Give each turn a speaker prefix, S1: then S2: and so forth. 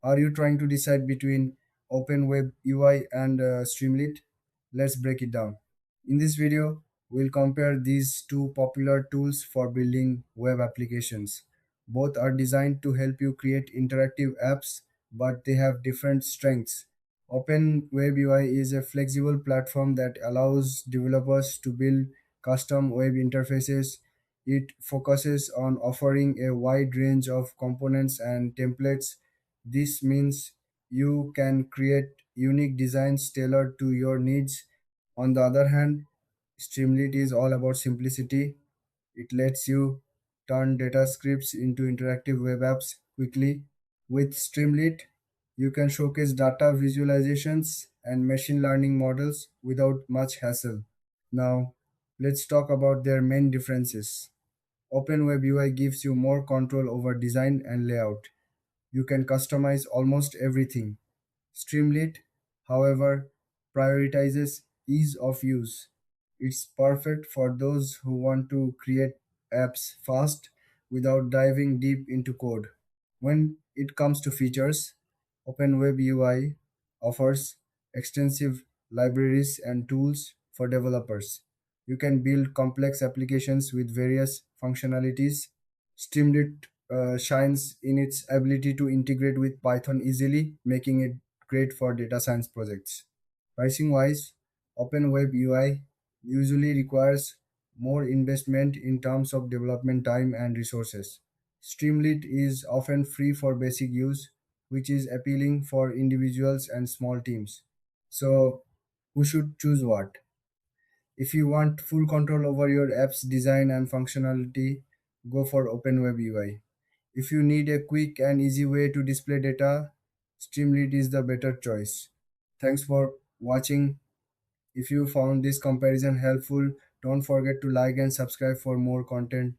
S1: Are you trying to decide between Open Web UI and Streamlit? Let's break it down. In this video, we'll compare these two popular tools for building web applications. Both are designed to help you create interactive apps, but they have different strengths. Open Web UI is a flexible platform that allows developers to build custom web interfaces. It focuses on offering a wide range of components and templates. This means you can create unique designs tailored to your needs. On the other hand, Streamlit is all about simplicity. It lets you turn data scripts into interactive web apps quickly. With Streamlit, you can showcase data visualizations and machine learning models without much hassle. Now, let's talk about their main differences. OpenWeb UI gives you more control over design and layout. You can customize almost everything. Streamlit, however, prioritizes ease of use. It's perfect for those who want to create apps fast without diving deep into code. When it comes to features, OpenWeb UI offers extensive libraries and tools for developers. You can build complex applications with various functionalities. Streamlit shines in its ability to integrate with Python easily, making it great for data science projects. Pricing wise, OpenWeb UI usually requires more investment in terms of development time and resources. Streamlit is often free for basic use, which is appealing for individuals and small teams. So, who should choose what? If you want full control over your app's design and functionality, go for OpenWeb UI. If you need a quick and easy way to display data, Streamlit is the better choice. Thanks for watching. If you found this comparison helpful, don't forget to like and subscribe for more content.